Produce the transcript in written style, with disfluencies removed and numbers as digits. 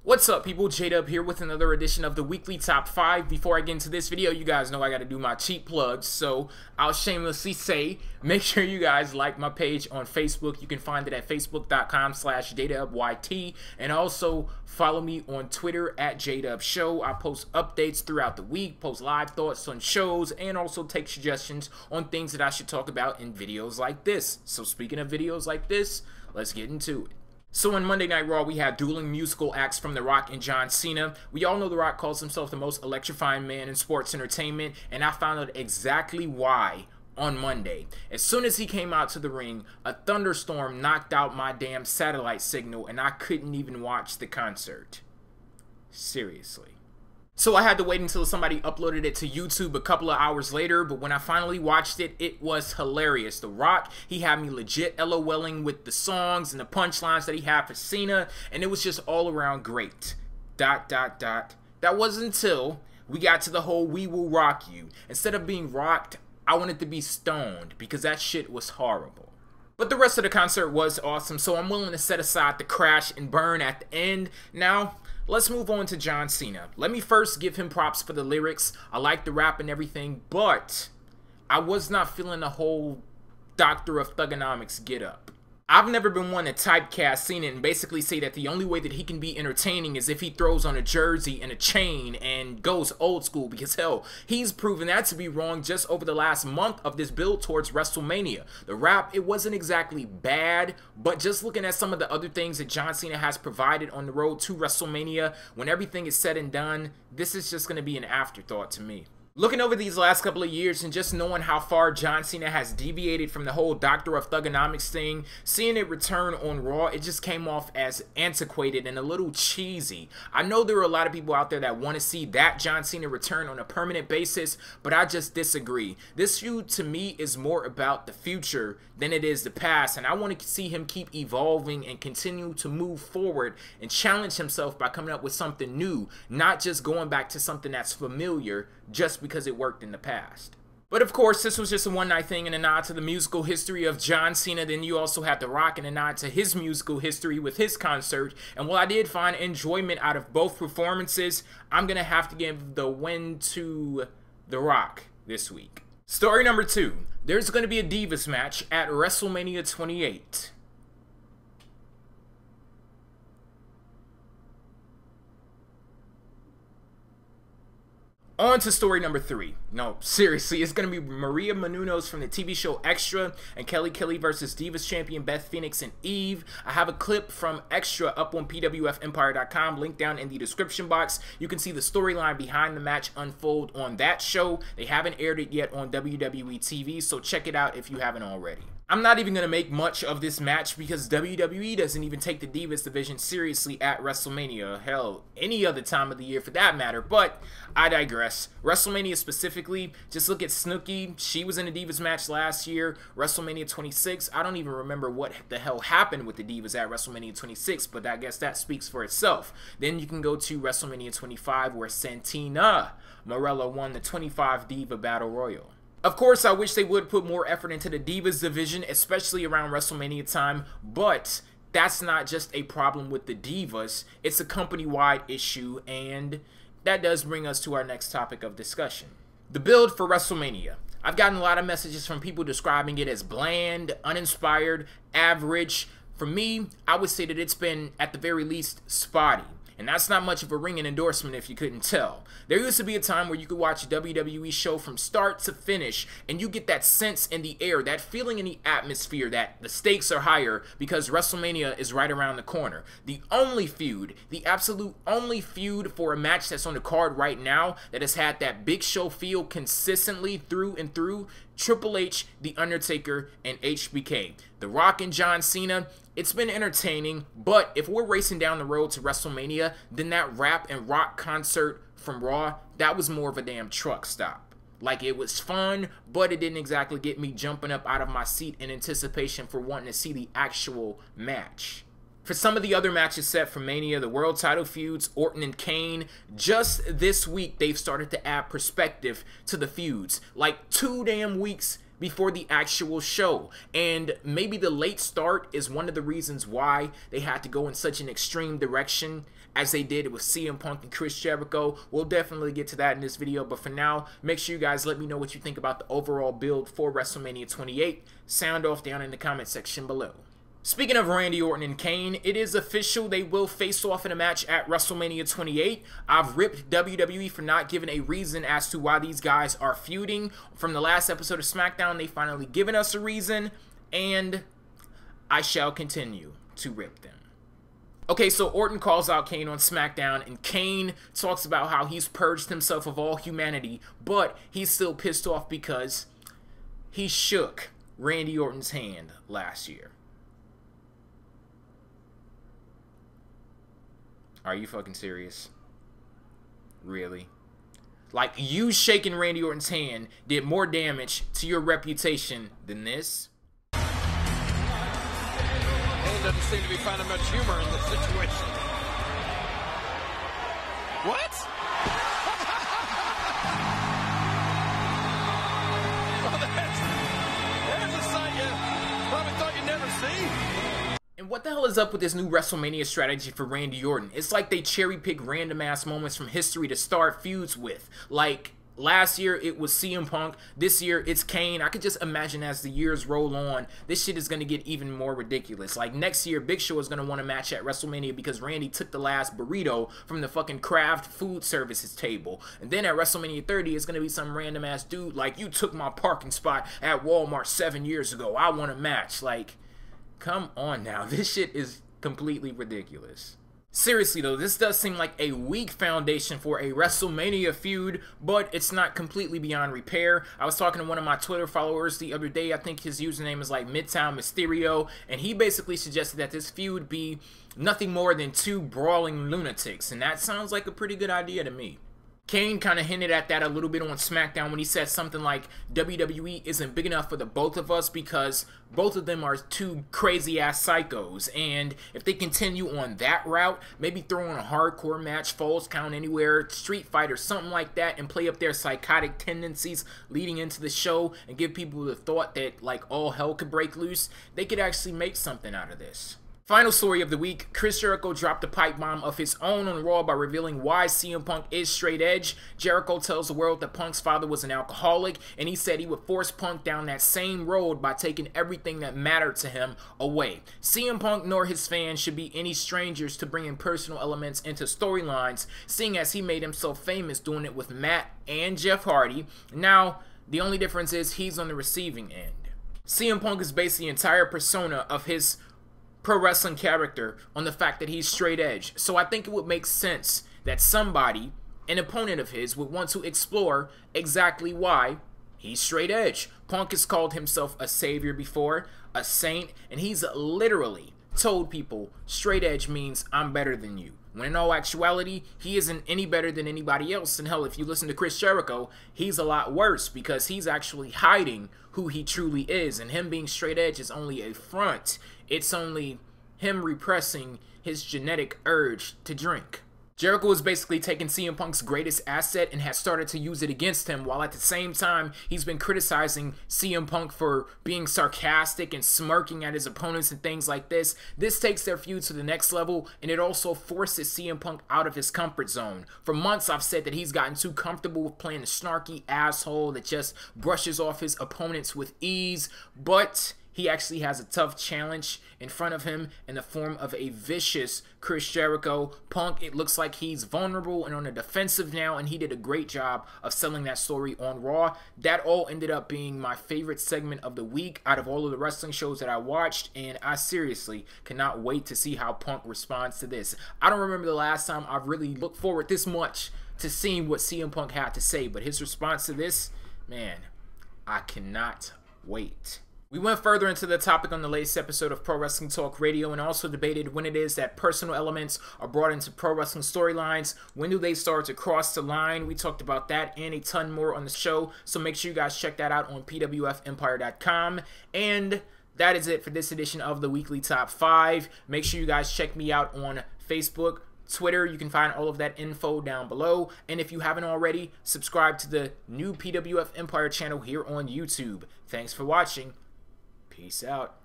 What's up, people? J-Dub here with another edition of the weekly top 5. Before I get into this video, you guys know I gotta do my cheap plugs, so I'll shamelessly say, make sure you guys like my page on Facebook. You can find it at facebook.com/JDubYT, and also follow me on Twitter at JDubShow. I post updates throughout the week, post live thoughts on shows, and also take suggestions on things that I should talk about in videos like this. So speaking of videos like this, let's get into it. So on Monday Night Raw, we had dueling musical acts from The Rock and John Cena. We all know The Rock calls himself the most electrifying man in sports entertainment, and I found out exactly why on Monday. As soon as he came out to the ring, a thunderstorm knocked out my damn satellite signal, and I couldn't even watch the concert. Seriously. So I had to wait until somebody uploaded it to YouTube a couple of hours later, but when I finally watched it, it was hilarious. The Rock, he had me legit LOLing with the songs and the punchlines that he had for Cena, and it was just all around great. ... That wasn't until we got to the whole "we will rock you." Instead of being rocked, I wanted to be stoned because that shit was horrible. But the rest of the concert was awesome, so I'm willing to set aside the crash and burn at the end. Now, let's move on to John Cena. Let me first give him props for the lyrics. I like the rap and everything, but I was not feeling the whole Doctor of Thuganomics get up. I've never been one to typecast Cena and basically say that the only way that he can be entertaining is if he throws on a jersey and a chain and goes old school, because hell, he's proven that to be wrong just over the last month of this build towards WrestleMania. The rap, it wasn't exactly bad, but just looking at some of the other things that John Cena has provided on the road to WrestleMania, when everything is said and done, this is just going to be an afterthought to me. Looking over these last couple of years and just knowing how far John Cena has deviated from the whole Doctor of Thuganomics thing, seeing it return on Raw, it just came off as antiquated and a little cheesy. I know there are a lot of people out there that want to see that John Cena return on a permanent basis, but I just disagree. This feud to me is more about the future than it is the past, and I want to see him keep evolving and continue to move forward and challenge himself by coming up with something new, not just going back to something that's familiar just because it worked in the past. But of course, this was just a one-night thing and a nod to the musical history of John Cena. Then you also had The Rock and a nod to his musical history with his concert. And while I did find enjoyment out of both performances, I'm going to have to give the win to The Rock this week. Story number 2. There's going to be a Divas match at WrestleMania 28. On to story number 3. No, seriously, it's going to be Maria Menounos from the TV show Extra and Kelly Kelly versus Divas champion Beth Phoenix and Eve. I have a clip from Extra up on pwfempire.com, linked down in the description box. You can see the storyline behind the match unfold on that show. They haven't aired it yet on WWE TV, so check it out if you haven't already. I'm not even going to make much of this match because WWE doesn't even take the Divas division seriously at WrestleMania. Hell, any other time of the year for that matter, but I digress. WrestleMania specifically, just look at Snooki. She was in a Divas match last year. WrestleMania 26, I don't even remember what the hell happened with the Divas at WrestleMania 26, but I guess that speaks for itself. Then you can go to WrestleMania 25 where Santina Marella won the 25 Diva Battle Royal. Of course, I wish they would put more effort into the Divas division, especially around WrestleMania time, but that's not just a problem with the Divas, it's a company-wide issue, and that does bring us to our next topic of discussion. The build for WrestleMania. I've gotten a lot of messages from people describing it as bland, uninspired, average. For me, I would say that it's been, at the very least, spotty. And that's not much of a ringing endorsement if you couldn't tell. There used to be a time where you could watch a WWE show from start to finish and you get that sense in the air, that feeling in the atmosphere that the stakes are higher because WrestleMania is right around the corner. The only feud, the absolute only feud for a match that's on the card right now that has had that big show feel consistently through and through, Triple H, The Undertaker, and HBK. The Rock and John Cena, it's been entertaining, but if we're racing down the road to WrestleMania, then that rap and rock concert from Raw, that was more of a damn truck stop. Like, it was fun, but it didn't exactly get me jumping up out of my seat in anticipation for wanting to see the actual match. For some of the other matches set for Mania, the world title feuds, Orton and Kane, just this week they've started to add perspective to the feuds. Like 2 damn weeks before the actual show. And maybe the late start is one of the reasons why they had to go in such an extreme direction as they did with CM Punk and Chris Jericho. We'll definitely get to that in this video, but for now, make sure you guys let me know what you think about the overall build for WrestleMania 28. Sound off down in the comment section below. Speaking of Randy Orton and Kane, it is official they will face off in a match at WrestleMania 28. I've ripped WWE for not giving a reason as to why these guys are feuding. From the last episode of SmackDown, they finally given us a reason, and I shall continue to rip them. Okay, so Orton calls out Kane on SmackDown, and Kane talks about how he's purged himself of all humanity, but he's still pissed off because he shook Randy Orton's hand last year. Are you fucking serious? Really? Like, you shaking Randy Orton's hand did more damage to your reputation than this? Kane doesn't seem to be finding much humor in this situation. What? Well, there's a sight you probably thought you'd never see. And what the hell is up with this new WrestleMania strategy for Randy Orton? It's like they cherry pick random ass moments from history to start feuds with. Like, last year it was CM Punk, this year it's Kane. I could just imagine as the years roll on, this shit is going to get even more ridiculous. Like, next year, Big Show is going to want a match at WrestleMania because Randy took the last burrito from the fucking craft food services table. And then at WrestleMania 30, it's going to be some random ass dude like, you took my parking spot at Walmart 7 years ago. I want a match. Like, come on now, this shit is completely ridiculous. Seriously though, this does seem like a weak foundation for a WrestleMania feud, but it's not completely beyond repair. I was talking to one of my Twitter followers the other day. I think his username is like Midtown Mysterio, and he basically suggested that this feud be nothing more than two brawling lunatics, and that sounds like a pretty good idea to me. Kane kind of hinted at that a little bit on SmackDown when he said something like WWE isn't big enough for the both of us because both of them are two crazy-ass psychos, and if they continue on that route, maybe throw on a hardcore match, Falls Count Anywhere, Street Fighter, something like that, and play up their psychotic tendencies leading into the show and give people the thought that, like, all hell could break loose, they could actually make something out of this. Final story of the week, Chris Jericho dropped a pipe bomb of his own on Raw by revealing why CM Punk is straight edge. Jericho tells the world that Punk's father was an alcoholic, and he said he would force Punk down that same road by taking everything that mattered to him away. CM Punk nor his fans should be any strangers to bringing personal elements into storylines, seeing as he made himself famous doing it with Matt and Jeff Hardy. Now, the only difference is he's on the receiving end. CM Punk is based the entire persona of his pro wrestling character on the fact that he's straight edge. So I think it would make sense that somebody, an opponent of his, would want to explore exactly why he's straight edge. Punk has called himself a savior before, a saint, and he's literally told people straight edge means I'm better than you. When in all actuality, he isn't any better than anybody else. And hell, if you listen to Chris Jericho, he's a lot worse because he's actually hiding who he truly is. And him being straight edge is only a front. It's only him repressing his genetic urge to drink. Jericho is basically taking CM Punk's greatest asset and has started to use it against him, while at the same time he's been criticizing CM Punk for being sarcastic and smirking at his opponents and things like this. This takes their feud to the next level, and it also forces CM Punk out of his comfort zone. For months I've said that he's gotten too comfortable with playing a snarky asshole that just brushes off his opponents with ease, but he actually has a tough challenge in front of him in the form of a vicious Chris Jericho. Punk, it looks like he's vulnerable and on the defensive now, and he did a great job of selling that story on Raw. That all ended up being my favorite segment of the week out of all of the wrestling shows that I watched, and I seriously cannot wait to see how Punk responds to this. I don't remember the last time I've really looked forward this much to seeing what CM Punk had to say, but his response to this, man, I cannot wait. We went further into the topic on the latest episode of Pro Wrestling Talk Radio and also debated when it is that personal elements are brought into pro wrestling storylines. When do they start to cross the line? We talked about that and a ton more on the show, so make sure you guys check that out on pwfempire.com. And that is it for this edition of the Weekly Top 5. Make sure you guys check me out on Facebook, Twitter. You can find all of that info down below. And if you haven't already, subscribe to the new PWF Empire channel here on YouTube. Thanks for watching. Peace out.